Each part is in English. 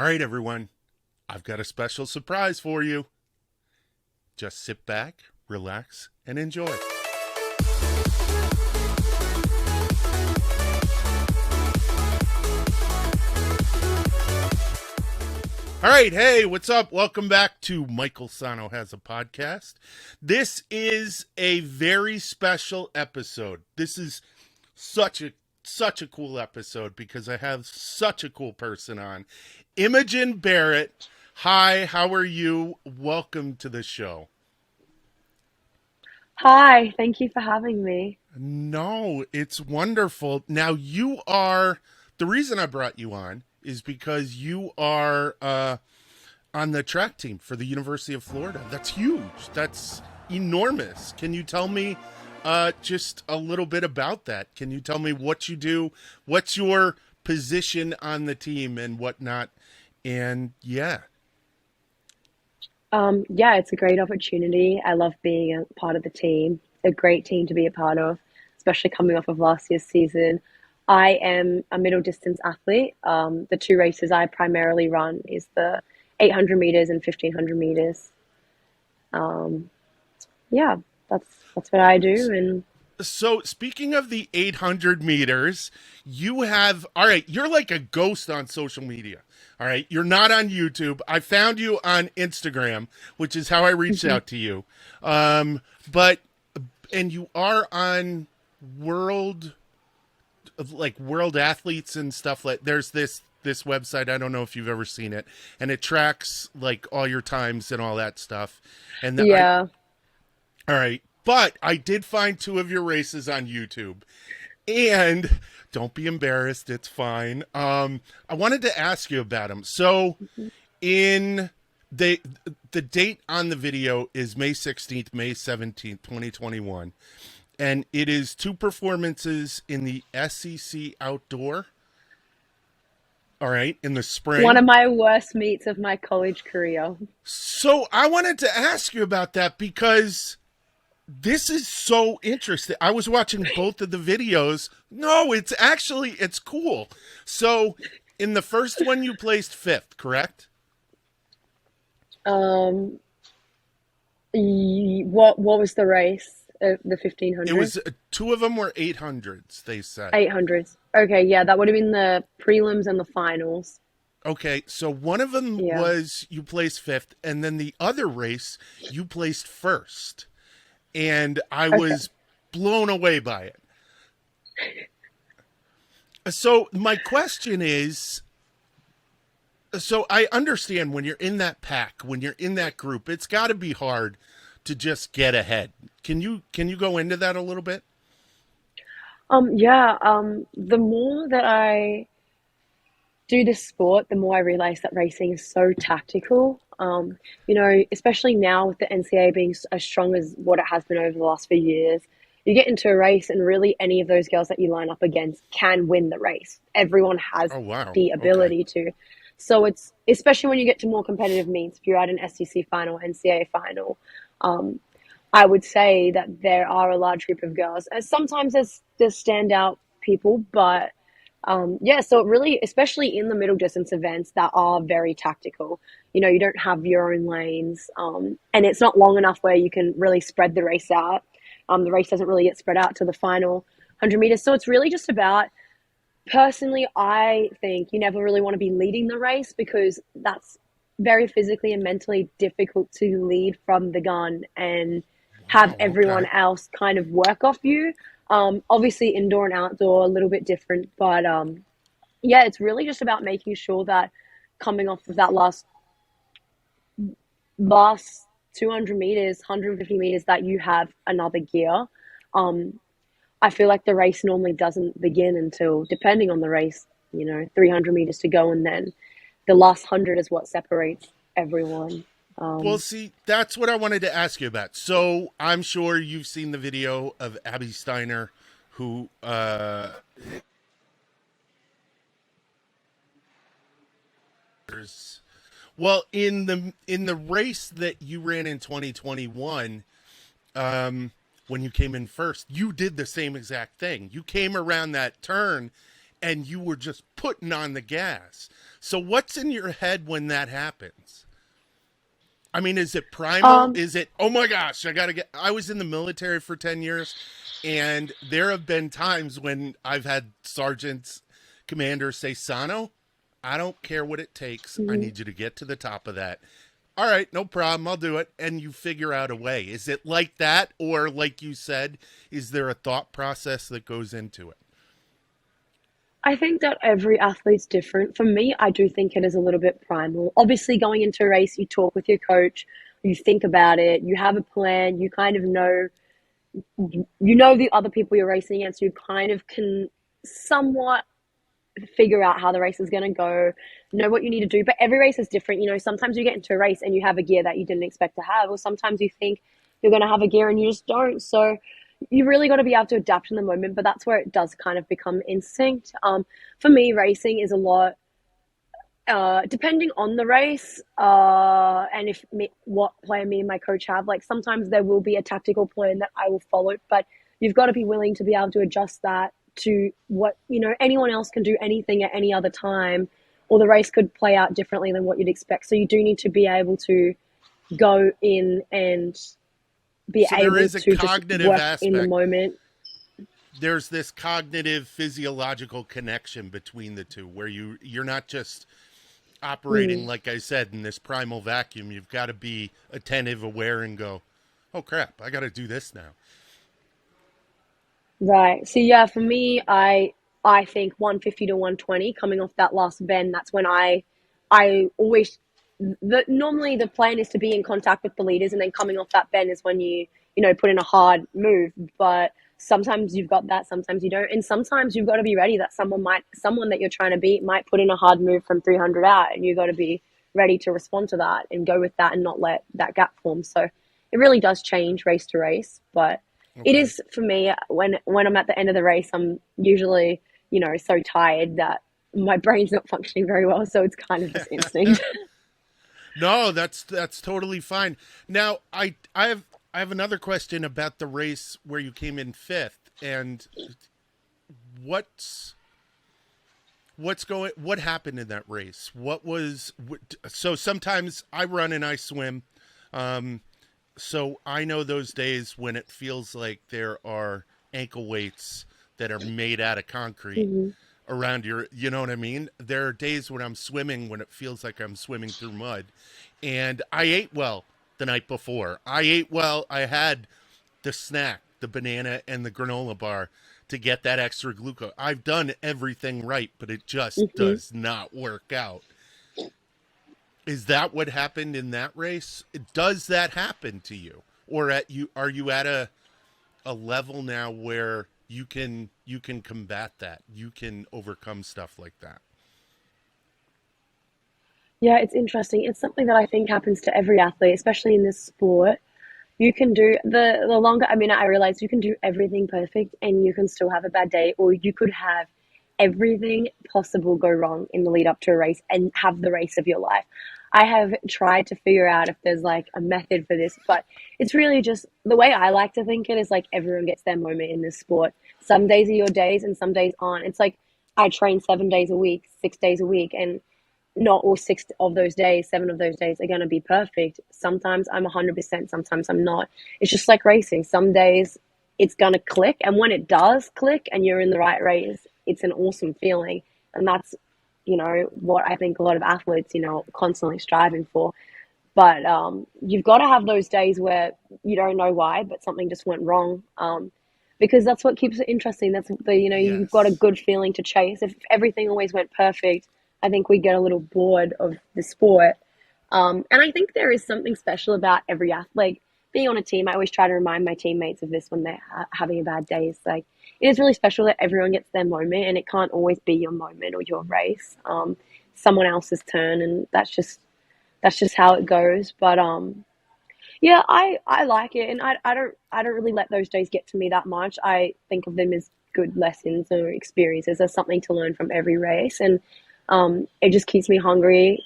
All right, everyone, I've got a special surprise for you. Just sit back, relax, and enjoy. All right, hey, what's up? Welcome back to Michael Sahno Has a Podcast. This is a very special episode. This is such a cool episode because I have such a cool person on. Imogen Barrett. Hi, how are you? Welcome to the show. Hi, thank you for having me. No, it's wonderful. Now, the reason I brought you on is because you are on the track team for the University of Florida. That's huge. That's enormous. Can you tell me just a little bit about that? Can you tell me what you do? What's your position on the team and whatnot? And yeah. Yeah, it's a great opportunity. I love being a part of the team. A great team to be a part of, especially coming off of last year's season. I am a middle distance athlete. The two races I primarily run is the 800 meters and 1500 meters. Um, yeah, that's what I do. And So speaking of the 800 meters, all right, you're like a ghost on social media. All right. You're not on YouTube. I found you on Instagram, which is how I reached Mhm. out to you. But, and you are on world, world athletes and stuff there's this website. I don't know if you've ever seen it, and it tracks like all your times and all that stuff. And Yeah. all right. But I did find two of your races on YouTube. And don't be embarrassed. It's fine. I wanted to ask you about them. So in the the date on the video is May 16th, May 17th, 2021. And it is two performances in the SEC outdoor. All right. In the One spring. of my worst meets of my college career. So I wanted to ask you about that because this is so interesting. I was watching both of the videos. No, it's cool. So, in the first one, you placed fifth, correct? Um, what was the race? The It 1500? was two of them were 800s, they said. 800s. Okay, yeah, that would have been the prelims and the finals. Okay, so one of them Yeah. was you placed fifth, and then the other race, you placed first. And I Okay. was blown away by it. So, my question is, so I understand when you're in that pack, when you're in that group, it's got to be hard to just get ahead. Can you go into that a little bit? Yeah, the more that I do this sport, the more I realize that racing is so tactical. Especially now with the NCAA being as strong as what it has been over the last few years, you get into a race and really any of those girls that you line up against can win the race. Everyone has Oh wow. the Okay. ability to. So it's especially when you get to more competitive meets, if you're at an SEC final, NCAA final, um, I would say that there are a large group of girls. As sometimes there's standout people, but yeah, so it really, especially in the middle distance events that are very tactical, you don't have your own lanes, and it's not long enough where you can really spread the race out. The race doesn't really get spread out to the final 100 meters. So it's really just about, personally, I think you never really want to be leading the race because that's very physically and mentally difficult to lead from the gun and have Wow. everyone Okay. else kind of work off you. Obviously, indoor and outdoor, a little bit different, but yeah, it's really just about making sure that coming off of that last 200 meters, 150 meters, that you have another gear. Um, I feel like the race normally doesn't begin until, depending on the race, 300 meters to go, and then the last 100 is what separates everyone. Well, Um, see, that's what I wanted to ask you about. So I'm sure you've seen the video of Abby Steiner, who well, in the race that you ran in 2021, when you came in first, you did the same exact thing. You came around that turn and you were just putting on the gas. So what's in your head when that happens? I mean, is it primal? Um, Is it, oh my gosh, I was in the military for 10 years, and there have been times when I've had sergeants, commanders say, Sahno, I don't care what it takes. I mhm. need you to get to the top of that. All right, no problem. I'll do it. And you figure out a way. Is it like that? Or, like you said, is there a thought process that goes into it? I think that every athlete's different. For me, I do think it is a little bit primal. Obviously, going into a race, you talk with your coach, you think about it, you have a plan, you kind of know, you know the other people you're racing against, you kind of can somewhat figure out how the race is going to go, know what you need to do. But every race is different. You know, sometimes you get into a race and you have a gear that you didn't expect to have, or sometimes you think you're going to have a gear and you just don't. So you really got to be able to adapt in the moment. But that's where it does kind of become instinct. For me, racing is a lot. Depending on the race, and what plan me and my coach have, like sometimes there will be a tactical plan that I will follow, but you've got to be willing to be able to adjust that to what, you know, anyone else can do anything at any other time, or the race could play out differently than what you'd expect. So you do need to be able to go in and be So there able is a to just cognitive work in the aspect. moment. There's this cognitive physiological connection between the two where you're not just operating, Mm. like I said, in this primal vacuum. You've got to be attentive, aware, and go, oh crap, I got to do this now. Right. So yeah, for me, I think 150 to 120 coming off that last bend, that's when I always normally the plan is to be in contact with the leaders, and then coming off that bend is when you know, put in a hard move. But sometimes you've got that, sometimes you don't. And sometimes you've got to be ready that someone that you're trying to beat might put in a hard move from 300 out, and you've got to be ready to respond to that and go with that and not let that gap form. So it really does change race to race, but it Okay. is for me when I'm at the end of the race, I'm usually, you know, so tired that my brain's not functioning very well, so it's kind of just instinct. No, that's totally fine. Now, I have another question about the race where you came in fifth, and what's what happened in that race? So sometimes I run and I swim. Um, so I know those days when it feels like there are ankle weights that are made out of concrete Hmm. around your, you know what I mean? There are days when I'm swimming when it feels like I'm swimming through mud. And I ate well the night before. I ate well. I had the snack, the banana and the granola bar to get that extra glucose. I've done everything right, but it just Hmm. does not work out. Is that what happened in that race? Does that happen to you? Or at you are you at a level now where you can combat that. You can overcome stuff like that. Yeah, it's interesting. It's something that I think happens to every athlete, especially in this sport. You can do the longer, I mean, I realize you can do everything perfect and you can still have a bad day, or you could have everything possible go wrong in the lead up to a race and have the race of your life. I have tried to figure out if there's like a method for this, but it's really just the way I like to think it is like everyone gets their moment in this sport. Some days are your days and some days aren't. It's like I train 7 days a week, 6 days a week, and not all six of those days, seven of those days are going to be perfect. Sometimes I'm 100%, sometimes I'm not. It's just like racing. Some days it's going to click. And when it does click and you're in the right race, it's an awesome feeling. And that's, you know, what I think a lot of athletes, you know, constantly striving for. But you've got to have those days where you don't know why, but something just went wrong. Because that's what keeps it interesting. That's the, you know, you've got a Yes. good feeling to chase. If everything always went perfect, I think we get a little bored of the sport. And I think there is something special about every athlete. Like being on a team, I always try to remind my teammates of this when they're having a bad day. It's like it is really special that everyone gets their moment, and it can't always be your moment or your race. Someone else's turn, and that's just how it goes. But yeah, I like it, and I don't really let those days get to me that much. I think of them as good lessons or experiences. There's something to learn from every race, and it just keeps me hungry.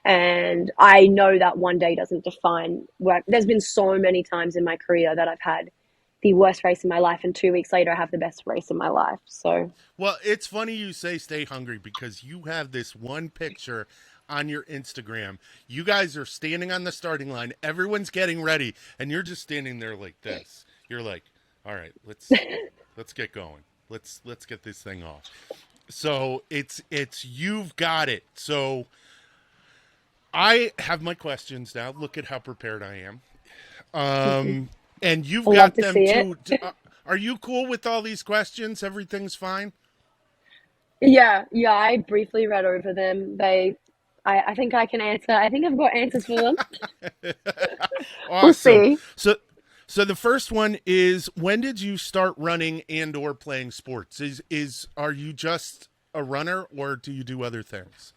And I know that one day doesn't define work. There's been so many times in my career that I've had the worst race in my life, and 2 weeks later I have the best race in my life. So Well, it's funny you say stay hungry because you have this one picture on your Instagram. You guys are standing on the starting line. Everyone's getting ready, and you're just standing there like this. You're like, "All right, let's get going. Let's get this thing off." So it's you've got it. So I have my questions now. Look at how prepared I am. And you've I'll love got to them see it. too. Are you cool with all these questions? Everything's fine? Yeah, yeah, I briefly read over them. I think I can answer. I think I've got answers for them. We'll Awesome. see. So the first one is when did you start running and or playing sports? Is are you just a runner or do you do other things?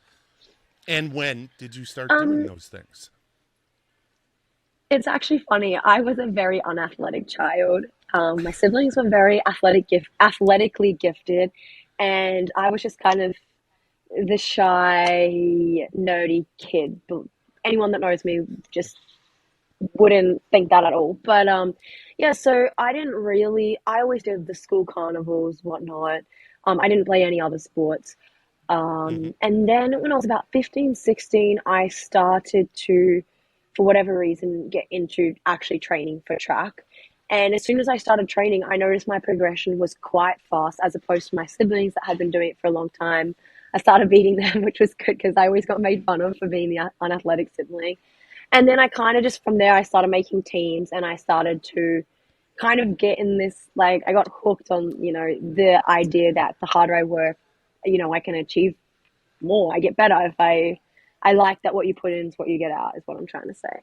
And when did you start doing Um, those things? it's actually funny. I was a very unathletic child. My siblings were very athletically gifted, and I was just kind of the shy, nerdy kid. But anyone that knows me just wouldn't think that at all. But yeah, so I didn't really. I always did the school carnivals, whatnot. I didn't play any other sports. Hmm. And then when I was about 15, 16, I started to, for whatever reason, get into actually training for track. And as soon as I started training, I noticed my progression was quite fast as opposed to my siblings that had been doing it for a long time. I started beating them, which was good because I always got made fun of for being the unathletic sibling. And then I kind of just from there, I started making teams and I started to kind of get in this, like, I got hooked on, the idea that the harder I work, I can achieve more. I get better if I like that what you put in is what you get out, is what I'm trying to say.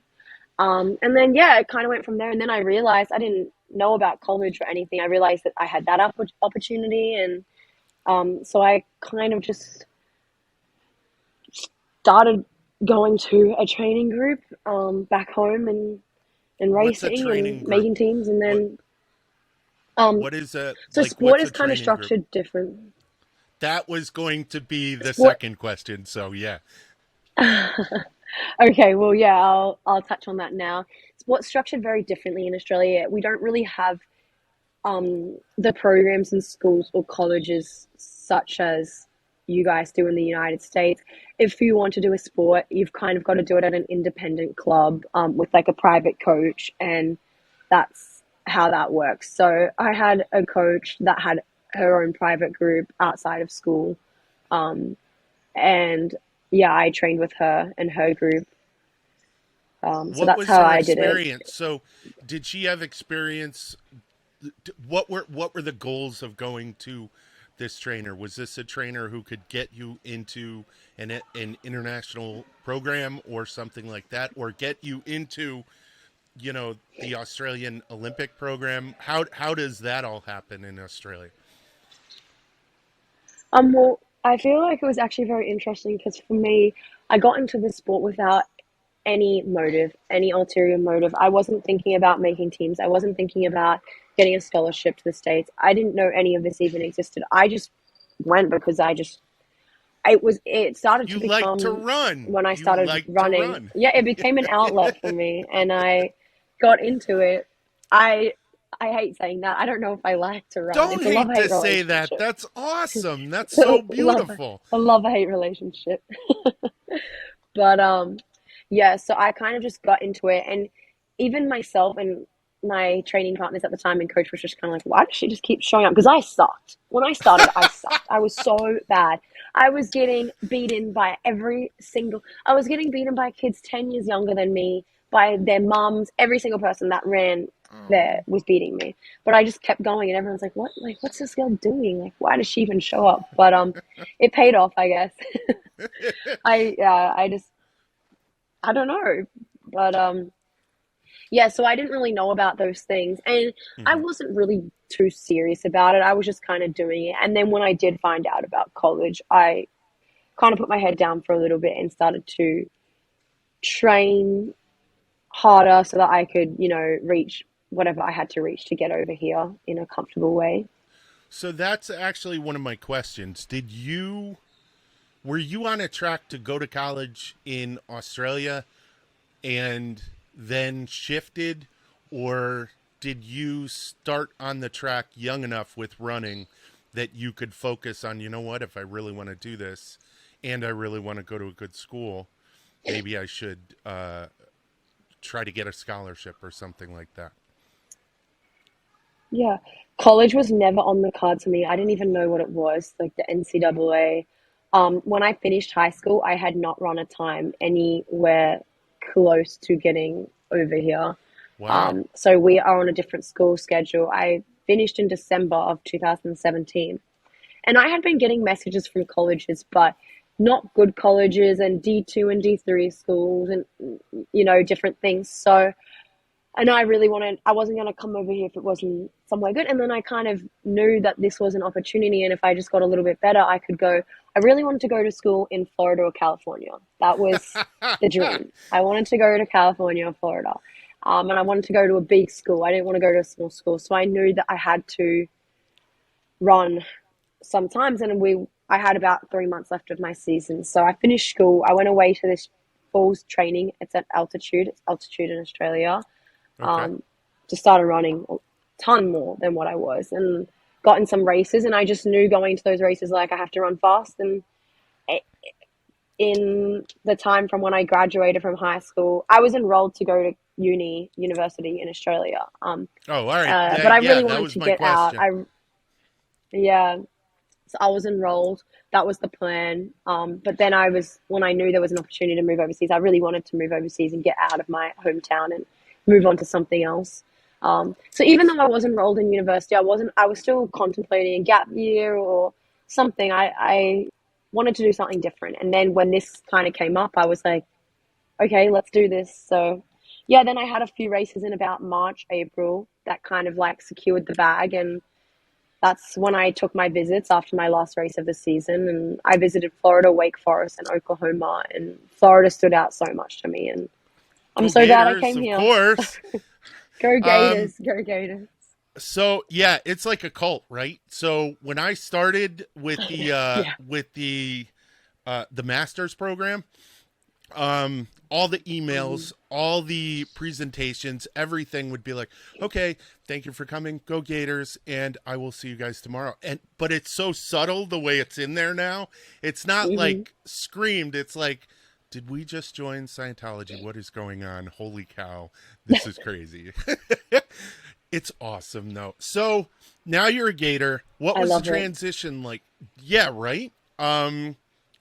And then yeah, it kind of went from there. And then I realized I didn't know about college or anything. I realized that I had that opportunity, and so I kind of just started going to a training group back home and What's a racing and training group? making teams. And What then um, what is a so like sport what's is a kind of training group? structured different. That was going to be the Sport. second question. So yeah. Okay, well, yeah, I'll touch on that now. Sports structured very differently in Australia. We don't really have the programs in schools or colleges such as you guys do in the United States. If you want to do a sport, you've kind of got to do it at an independent club with like a private coach, and that's how that works. So I had a coach that had her own private group outside of school, um, and yeah, I trained with her and her group. So What that's was how her I did it. experience? So did she have experience what were the goals of going to this trainer? Was this a trainer who could get you into an international program or something like that, or get you into the Australian Olympic program? How does that all happen in Australia? Well, I feel like it was actually very interesting because for me, I got into the sport without any motive, any ulterior motive. I wasn't thinking about making teams. I wasn't thinking about getting a scholarship to the States. I didn't know any of this even existed. I just went because it started to You like to become run. when I You started like to running. run. Yeah, it became an outlet for me and I got into it. I I hate saying that. I don't know if I like to run. Don't It's a hate to love-hate say that. relationship. That's awesome. That's so love beautiful. a love-hate relationship. But yeah, so I kind of just got into it, and even myself and my training partners at the time and coach was just kind of like, why does she just keep showing up? Because I sucked. When I started, I sucked. I was so bad. I was getting beaten by I was getting beaten by kids 10 years younger than me, by their mums. Every single person that ran there Oh. was beating me. But I just kept going, and everyone's like, what? Like, what's this girl doing? Like, why does she even show up? But it paid off, I guess. I just I don't know. But yeah, so I didn't really know about those things, and I Mhm. wasn't really too serious about it. I was just kind of doing it. And then when I did find out about college, I kind of put my head down for a little bit and started to train harder so that I could, reach whatever I had to reach to get over here in a comfortable way. So that's actually one of my questions. Were you on a track to go to college in Australia and then shifted, or did you start on the track young enough with running that you could focus on, you know what, if I really want to do this and I really want to go to a good school, maybe I should try to get a scholarship or something like that? Yeah. College was never on the cards for me. I didn't even know what it was, like the NCAA. When I finished high school, I had not run a time anywhere close to getting over here. Wow. So we are on a different school schedule. I finished in December of 2017. And I had been getting messages from colleges, but not good colleges and D2 and D3 schools and, different things. So and I really wanted, I wasn't going to come over here if it wasn't somewhere good. And then I kind of knew that this was an opportunity. And if I just got a little bit better, I could go. I really wanted to go to school in Florida or California. That was the dream. I wanted to go to California or Florida. And I wanted to go to a big school. I didn't want to go to a small school. So I knew that I had to run sometimes. And I had about 3 months left of my season. So I finished school. I went away to this falls training. It's at altitude. It's altitude in Australia. Okay. Just started running a ton more than what I was and got in some races. And I just knew going to those races, like I have to run fast. And in the time from when I graduated from high school, I was enrolled to go to university in Australia. Oh, all right. But I Yeah, really that wanted was to my get out. question. Yeah, so I was enrolled. That was the plan. But then when I knew there was an opportunity to move overseas, I really wanted to move overseas and get out of my hometown and move on to something else. So even though I was enrolled in university, I was still contemplating a gap year or something. I wanted to do something different. And then when this kind of came up, I was like, okay, let's do this. So yeah, then I had a few races in about March, April that kind of like secured the bag. And that's when I took my visits after my last race of the season. And I visited Florida, Wake Forest, and Oklahoma. And Florida stood out so much to me. And I'm Go so glad I Gators, came of here. course. Go Um, Gators, go Gators. so yeah, it's like a cult, right? So when I started Yeah. the masters program, all the emails, all the presentations, everything would be like, okay, thank you for coming, go Gators, and I will see you guys tomorrow. And but it's so subtle the way it's in there now. It's not Hmm. like screamed, it's like, did we just join Scientology? What is going on? Holy cow, this is crazy. It's awesome though. So now you're a Gator. What I was the love it. transition like? Yeah, right.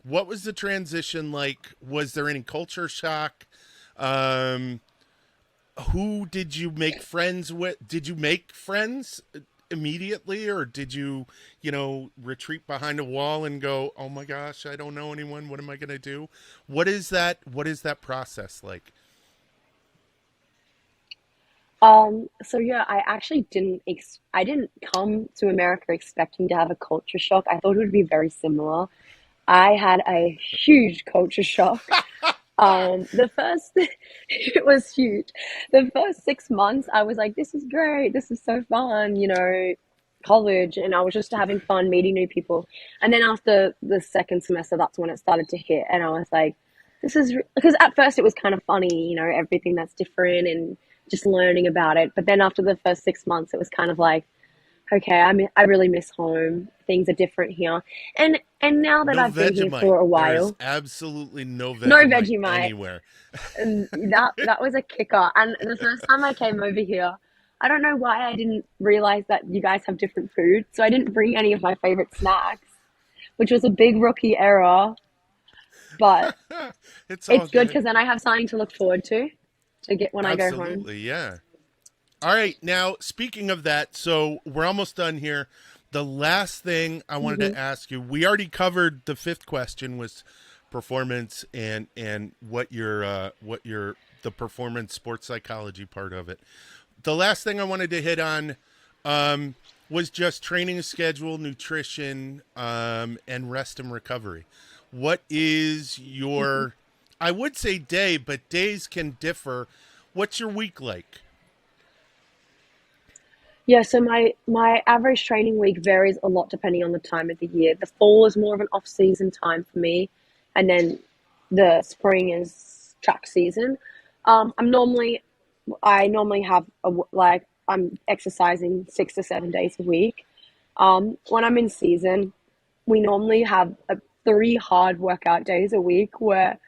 What was the transition like? Was there any culture shock? Um, who did you make friends with? Did you make friends immediately, or did you, retreat behind a wall and go, "Oh my gosh, I don't know anyone. What am I going to do?" What is that? What is that process like? So yeah, I didn't come to America expecting to have a culture shock. I thought it would be very similar. I had a huge culture shock. The first, it was huge. The first 6 months, I was like, this is great. This is so fun, college. And I was just having fun meeting new people. And then after the second semester, that's when it started to hit. And I was like, because at first it was kind of funny, everything that's different and just learning about it. But then after the first 6 months, it was kind of like, okay, I really miss home. Things are different here. And now that No I've been here Vegemite. for a There is while, absolutely no no Vegemite Vegemite. anywhere. And that was a kicker. And the first time I came over here, I don't know why I didn't realize that you guys have different food. So I didn't bring any of my favorite snacks, which was a big rookie error. But It's all it's good good. because then I have something to look forward to get when I go home. Absolutely, yeah. All right, now speaking of that, so we're almost done here. The last thing I wanted Hmm. to ask you, we already covered the fifth question was performance and what your the performance sports psychology part of it. The last thing I wanted to hit on was just training schedule, nutrition, and rest and recovery. What is your, I would say day, but days can differ. What's your week like? Yeah, so my average training week varies a lot depending on the time of the year. The fall is more of an off-season time for me, and then the spring is track season. Um, I'm normally I normally have like I'm exercising 6 to 7 days a week. When I'm in season, we normally have 3 hard workout days a week where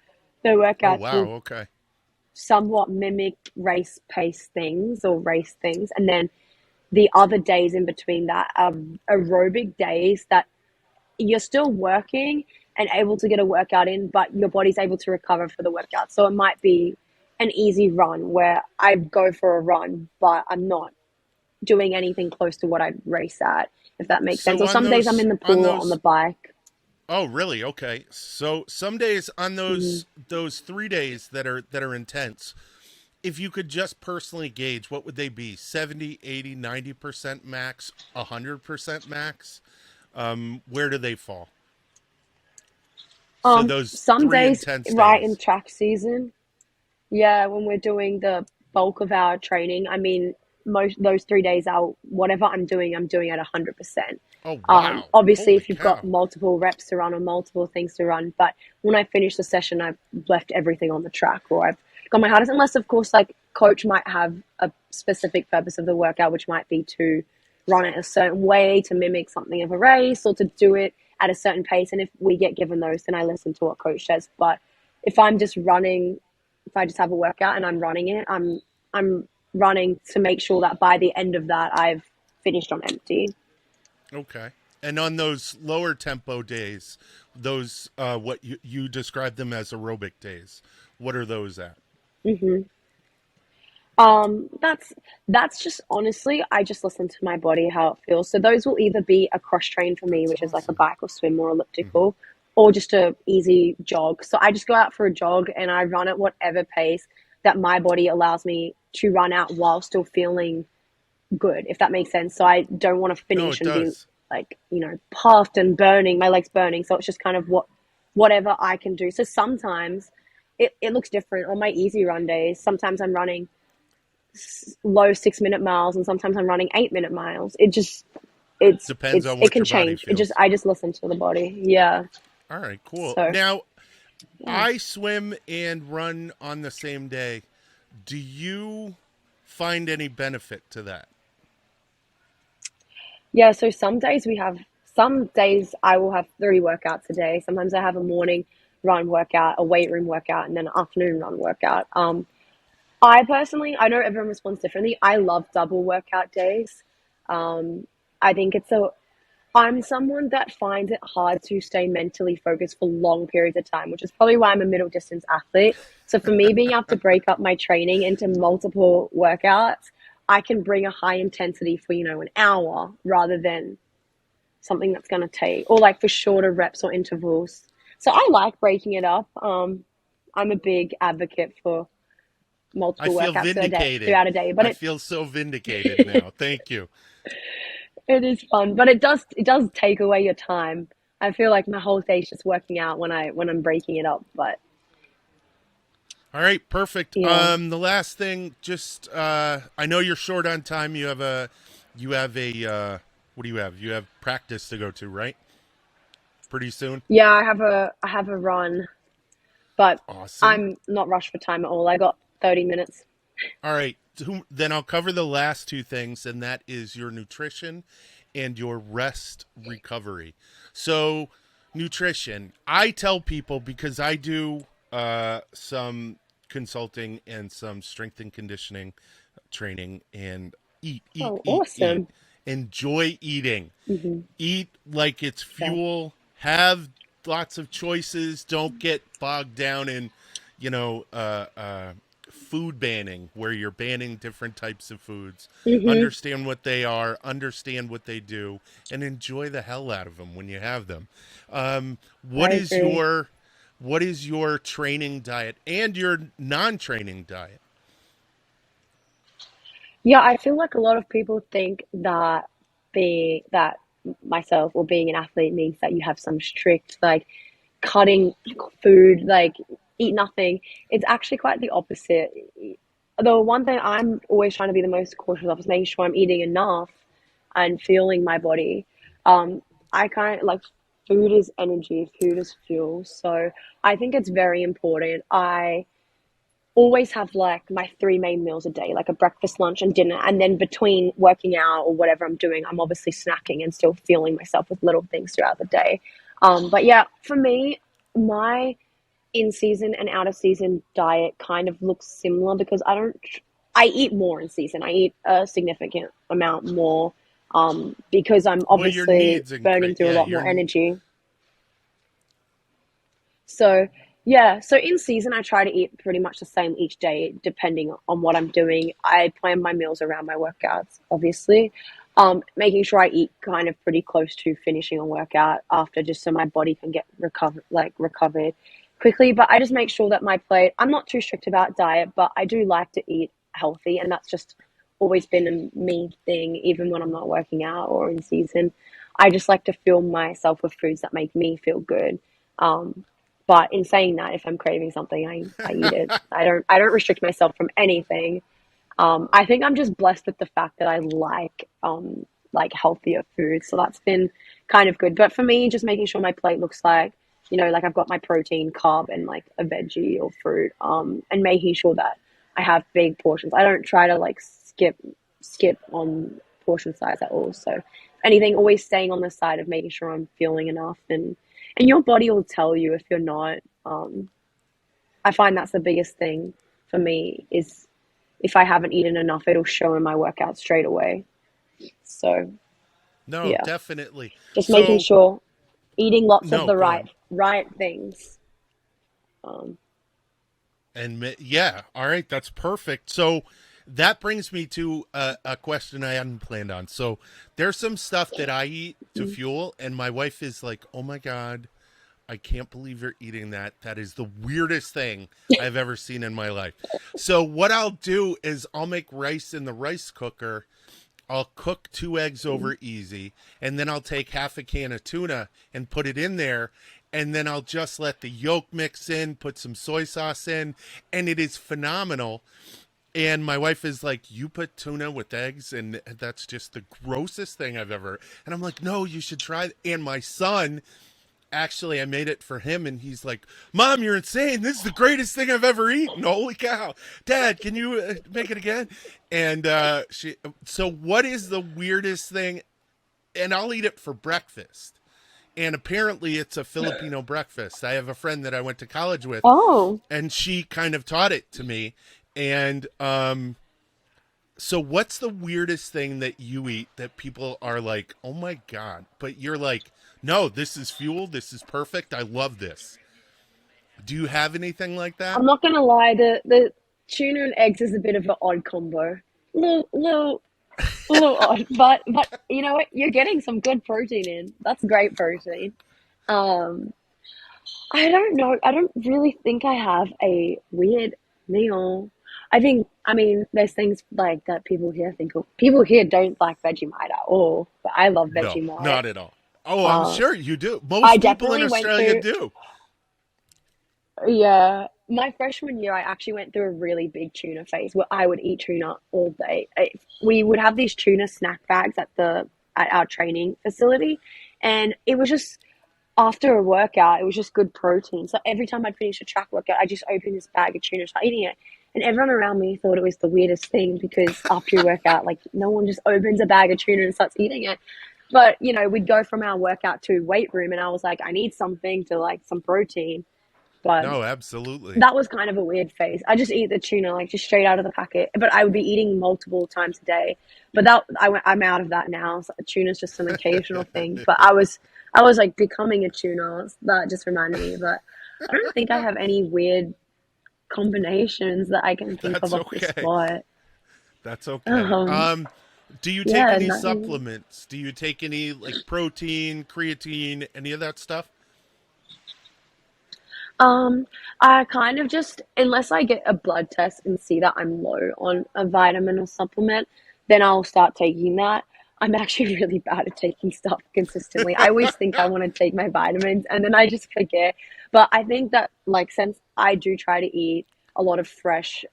the Oh workouts wow, will okay. somewhat mimic race pace things or race things, and then the other days in between that are aerobic days that you're still working and able to get a workout in, but your body's able to recover for the workout. So it might be an easy run where I go for a run, but I'm not doing anything close to what I'd race at, if that makes sense. So Or some days I'm in the on pool on the those bike. oh really? Okay. So some days on Mm-hmm. those 3 days that are intense, if you could just personally gauge, what would they be? 70, 80, 90% max, 100% max? Where do they fall? So those Some three days, intense right in days. track season, yeah, when we're doing the bulk of our training, I mean, most those 3 days out, whatever I'm doing at 100%. Oh wow. Obviously, Holy if you've got cow. multiple reps to run or multiple things to run, but when I finish the session, I've left everything on the track or I've got my hardest, unless, of course, like coach might have a specific purpose of the workout, which might be to run it a certain way to mimic something of a race or to do it at a certain pace. And if we get given those, then I listen to what coach says. But if I'm just running, if I just have a workout and I'm running it, I'm running to make sure that by the end of that I've finished on empty. Okay. And on those lower tempo days, those what you describe them as aerobic days. What are those at? hmm that's just honestly, I just listen to my body how it feels. So those will either be a cross train for me, That's which is like a awesome. bike or swim or Hmm. elliptical, or just a easy jog. So I just go out for a jog and I run at whatever pace that my body allows me to run out while still feeling good, if that makes sense. So I don't want to No, finish it and be does. like, puffed and burning, my legs burning. So it's just kind of whatever I can do. So sometimes it looks different on my easy run days. Sometimes I'm running low 6 minute miles and sometimes I'm running 8 minute miles. Depends on It what can your body change. feels. I just listen to the body. Yeah. All right, cool. So Now, yeah. I swim and run on the same day. Do you find any benefit to that? Yeah, so some days I will have 3 workouts a day. Sometimes I have a morning run workout, a weight room workout, and then an afternoon run workout. I personally, I know everyone responds differently. I love double workout days. Um, I think I'm someone that finds it hard to stay mentally focused for long periods of time, which is probably why I'm a middle distance athlete. So for me, being able to break up my training into multiple workouts, I can bring a high intensity for, an hour rather than something that's going to take, or like for shorter reps or intervals. So I like breaking it up. I'm a big advocate for I multiple feel workouts vindicated. throughout a day, but I feel so vindicated now. Thank you. it is fun, but it does take away your time. I feel like my whole day's just working out when I'm breaking it up. But All right, perfect. yeah, The last thing, just I know you're short on time. You have a what do you have? You have practice to go to, right? Pretty soon. yeah, I have a run, but Awesome. I'm not rushed for time at all. I got 30 minutes. All right. Then I'll cover the last two things, and that is your nutrition and your rest recovery. So, nutrition. I tell people, because I do some consulting and some strength and conditioning training, and eat, eat, Oh, eat, eat. awesome. Enjoy eating. Hmm. Eat like it's Yeah. fuel. Have lots of choices. Don't get bogged down in, you know, food banning, where you're banning different types of foods. Hmm. Understand what they are, understand what they do, and enjoy the hell out of them when you have them. I agree. what is your training diet and your non-training diet? Yeah, I feel like a lot of people think that being that myself or being an athlete means that you have some strict like cutting food, like eat nothing. It's actually quite the opposite. The one thing I'm always trying to be the most cautious of is making sure I'm eating enough and feeling my body. I kind of like food is energy, food is fuel. So I think it's very important. always have like my three main meals a day, like a breakfast, lunch, and dinner. And then between working out or whatever I'm doing, I'm obviously snacking and still fueling myself with little things throughout the day. But yeah, for me, my in season and out of season diet kind of looks similar because I eat more in season. I eat a significant amount more because I'm Well, your obviously needs burning increase. through a Yeah, lot your more energy. So yeah, so in season I try to eat pretty much the same each day, depending on what I'm doing. I plan my meals around my workouts, obviously. Making sure I eat kind of pretty close to finishing a workout after, just so my body can get recovered quickly. But I just make sure that my plate. I'm not too strict about diet, but I do like to eat healthy, and that's just always been a me thing, even when I'm not working out or in season. I just like to fill myself with foods that make me feel good. Um, but in saying that, if I'm craving something, I eat it. I don't restrict myself from anything. I think I'm just blessed with the fact that I like healthier food, so that's been kind of good. But for me, just making sure my plate looks like, like I've got my protein, carb, and like a veggie or fruit, and making sure that I have big portions. I don't try to like skip on portion size at all. So if anything, always staying on the side of making sure I'm feeling enough, and your body will tell you if you're not. I find that's the biggest thing for me is if I haven't eaten enough, it'll show in my workout straight away. So no, yeah, definitely. just making So sure eating lots of no, the go right on. right things. Um, Yeah, all right, that's perfect. So that brings me to a question I hadn't planned on. So there's some stuff that I eat to fuel, and my wife is like, "Oh my god, I can't believe you're eating that. That is the weirdest thing I've ever seen in my life." So what I'll do is I'll make rice in the rice cooker. I'll cook 2 eggs over easy, and then I'll take half a can of tuna and put it in there, and then I'll just let the yolk mix in, put some soy sauce in, and it is phenomenal. And my wife is like, "You put tuna with eggs, and that's just the grossest thing I've ever." And I'm like, "No, you should try it." And my son, actually, I made it for him, and he's like, "Mom, you're insane. This is the greatest thing I've ever eaten. Holy cow. Dad, can you make it again?" And so what is the weirdest thing? And I'll eat it for breakfast. And apparently it's a Filipino breakfast. I have a friend that I went to college with, oh, and she kind of taught it to me. And so what's the weirdest thing that you eat that people are like, "Oh my god," but you're like, "No, this is fuel. This is perfect. I love this." Do you have anything like that? I'm not gonna lie, the tuna and eggs is a bit of an odd combo. Little odd, but you know what? You're getting some good protein in. That's great protein. Um, I don't know. I don't really think I have a weird meal. I mean, there's things like that people here don't like Vegemite at all, but I love No, Vegemite. not at all. Oh, I'm Uh, sure you do. I Most people in definitely went Australia through, do. yeah, my freshman year, I actually went through a really big tuna phase where I would eat tuna all day. We would have these tuna snack bags at our training facility, and it was just after a workout, it was just good protein. So every time I'd finish a track workout, I just open this bag of tuna and start eating it. And everyone around me thought it was the weirdest thing because after you work out, like no one just opens a bag of tuna and starts eating it. But we'd go from our workout to weight room, and I was like, I need something to like some protein. But No, absolutely. that was kind of a weird phase. I just eat the tuna like just straight out of the packet, but I would be eating multiple times a day. But I'm out of that now. So tuna's just an occasional thing. But I was like becoming a tuna. That just reminded me. But I don't think I have any weird combinations that I can think of That's off the okay. spot. That's okay. Um, Do you take yeah, any nothing. supplements? Do you take any like protein, creatine, any of that stuff? Um, I kind of just, unless I get a blood test and see that I'm low on a vitamin or supplement, then I'll start taking that. I'm actually really bad at taking stuff consistently. I always think I want to take my vitamins and then I just forget. But I think that, like, since I do try to eat a lot of fresh,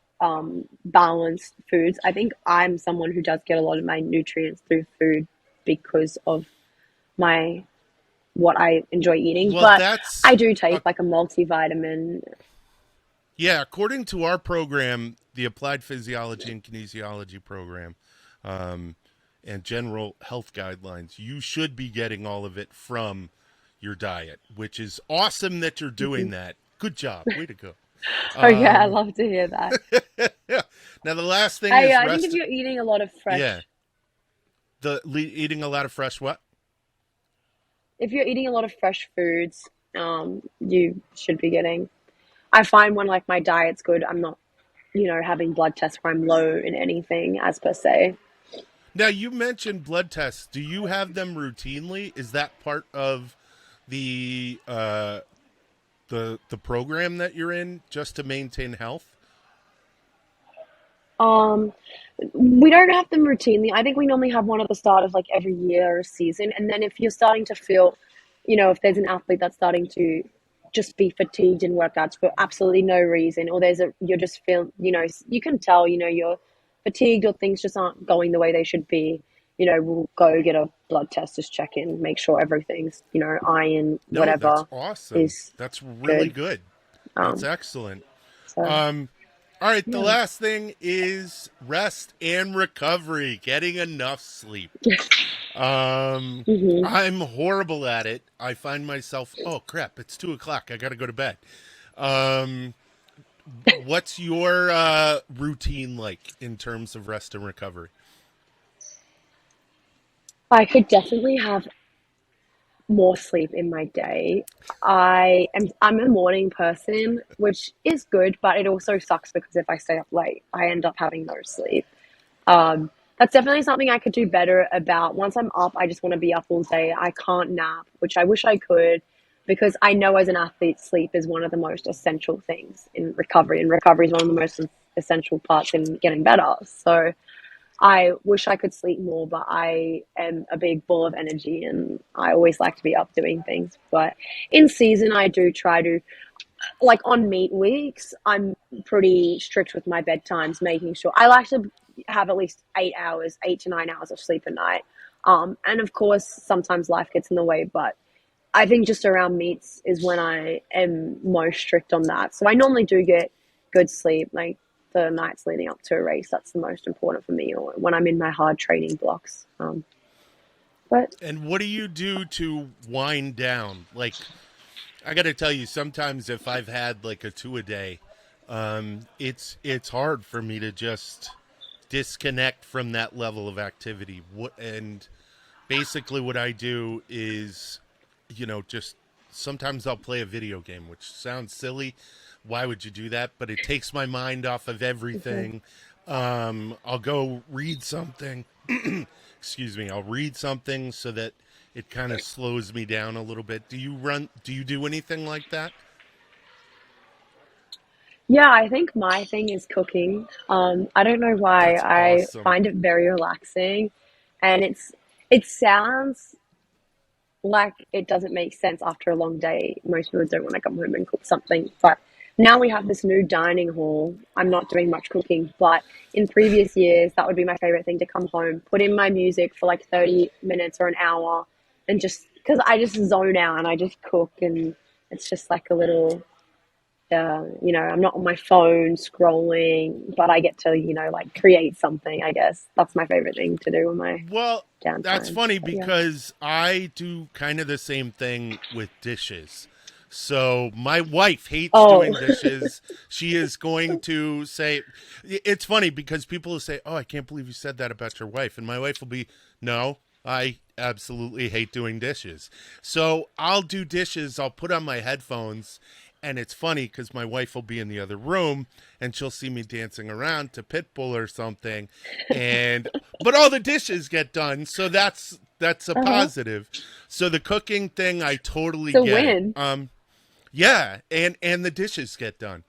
balanced foods, I think I'm someone who does get a lot of my nutrients through food because of my what I enjoy eating, Well, but that's I do a take like a multivitamin. Yeah, according to our program, the Applied Physiology and Kinesiology program, um, and general health guidelines, you should be getting all of it from your diet, which is awesome that you're doing that. Good job. Way to go. Oh yeah, I Um, love to hear that. yeah. Now, the last thing is I think if rest. you're eating a lot of Yeah. fresh, Eating a lot of fresh what? if you're eating a lot of fresh foods, you should be getting. I find when like my diet's good, I'm not, having blood tests where I'm low in anything as per se. Now, you mentioned blood tests. Do you have them routinely? Is that part of the the program that you're in just to maintain health? Um, we don't have them routinely. I think we normally have one at the start of like every year or season. And then if you're starting to feel, if there's an athlete that's starting to just be fatigued in workouts for absolutely no reason, or you're just feel, you can tell, you're fatigued or things just aren't going the way they should be. We'll go get a blood test, just check in, make sure everything's, iron, No, that's whatever awesome. is That's really good. good. That's Um, excellent. so Um, all right, the yeah. last thing is rest and recovery, getting enough sleep. Um, hmm I'm horrible at it. I find myself, oh crap, it's 2 o'clock. I got to go to bed. Um, what's your routine like in terms of rest and recovery? I could definitely have more sleep in my day. I'm a morning person, which is good, but it also sucks because if I stay up late, I end up having no sleep. That's definitely something I could do better about. Once I'm up, I just want to be up all day. I can't nap, which I wish I could, because I know as an athlete, sleep is one of the most essential things in recovery, and recovery is one of the most essential parts in getting better. So I wish I could sleep more, but I am a big ball of energy and I always like to be up doing things. But in season, I do try to, like on meet weeks, I'm pretty strict with my bedtimes, making sure I like to have at least 8 hours, 8 to 9 hours of sleep a night. And of course, sometimes life gets in the way, but I think just around meets is when I am most strict on that. So I normally do get good sleep, like the nights leading up to a race. That's the most important for me, or when I'm in my hard training blocks. But And what do you do to wind down? Like, I got to tell you, sometimes if I've had like a 2 a day, it's hard for me to just disconnect from that level of activity. And basically, what I do is, just sometimes I'll play a video game, which sounds silly. Why would you do that? But it takes my mind off of mhm. everything. I'll go read something. Excuse me. I'll read something so that it kind of slows me down a little bit. Do you do anything like that? Yeah, I think my thing is cooking. I don't know why. That's I awesome. find it very relaxing, and it sounds like it doesn't make sense after a long day. Most people don't want to come home and cook something, but now we have this new dining hall. I'm not doing much cooking, but in previous years, that would be my favorite thing, to come home, put in my music for like 30 minutes or an hour, and just because I just zone out and I just cook, and it's just like a little, I'm not on my phone scrolling, but I get to, like create something, I guess. That's my favorite thing to do on my Well, that's downtime. funny But yeah. because I do kind of the same thing with dishes. So my wife hates Oh, doing dishes. She is going to say, it's funny because people will say, "Oh, I can't believe you said that about your wife," and my wife will be, "No, I absolutely hate doing dishes." So I'll do dishes. I'll put on my headphones, and it's funny because my wife will be in the other room and she'll see me dancing around to Pitbull or something, and but all the dishes get done, so that's a uh-huh. positive. So the cooking thing, I totally It's a get it. win. Yeah, and the dishes get done.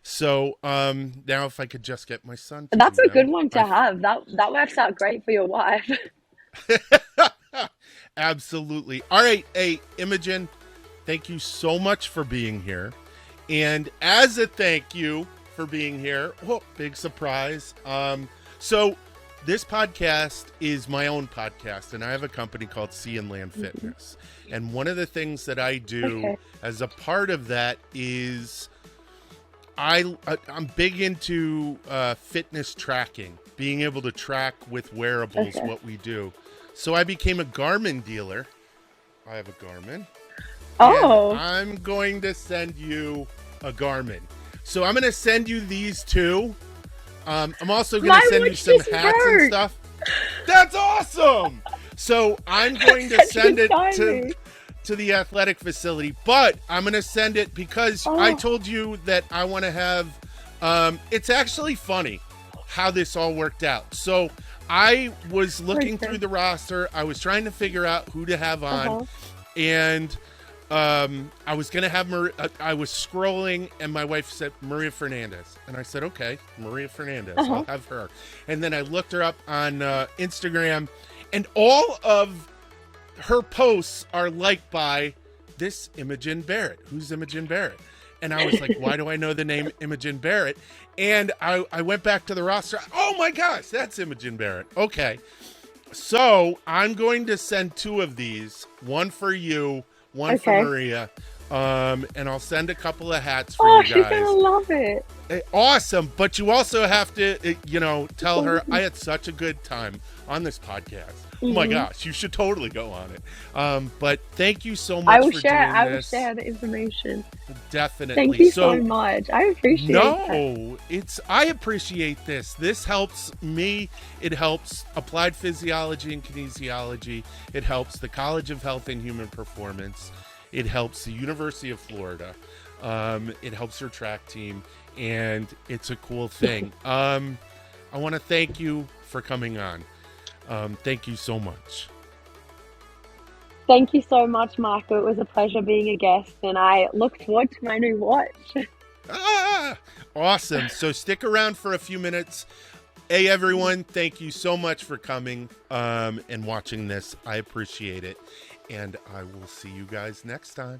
So now if I could just get my son to That's do a good them, one to have. That works out great for your wife. absolutely. All right, hey Imogen, thank you so much for being here. And as a thank you for being here, oh, big surprise. So this podcast is my own podcast, and I have a company called Sea and Land Fitness. And one of the things that I do Okay. as a part of that is I'm big into fitness tracking, being able to track with wearables what we do. So I became a Garmin dealer. I have a Garmin. Oh. And I'm going to send you a Garmin. So I'm going to send you these two. I'm also going to send you some hats and stuff. That's awesome. So I'm going to send it to the athletic facility, but I'm going to send it because I told you that I want to have, it's actually funny how this all worked out. So I was looking through the roster. I was trying to figure out who to have on, and I was going to have I was scrolling, and my wife said Maria Fernandez, and I said, okay, Maria Fernandez, I'll have her. And then I looked her up on Instagram, and all of her posts are liked by this Imogen Barrett. Who's Imogen Barrett? And I was like, why do I know the name Imogen Barrett? And I went back to the roster. Oh my gosh, that's Imogen Barrett. Okay. So I'm going to send two of these, one for you, one for Maria. And I'll send a couple of hats for you guys. Oh, she's going to love it. Awesome. But you also have to, tell her I had such a good time on this podcast. Oh my gosh, you should totally go on it. But thank you so much for doing this. I will share the information. Definitely. Thank you so much. I appreciate that. I appreciate this. This helps me. It helps applied physiology and kinesiology. It helps the College of Health and Human Performance. It helps the University of Florida. It helps her track team, and it's a cool thing. I want to thank you for coming on. Thank you so much. Thank you so much, Michael. It was a pleasure being a guest, and I look forward to my new watch. Awesome. So stick around for a few minutes. Hey, everyone, thank you so much for coming and watching this. I appreciate it, and I will see you guys next time.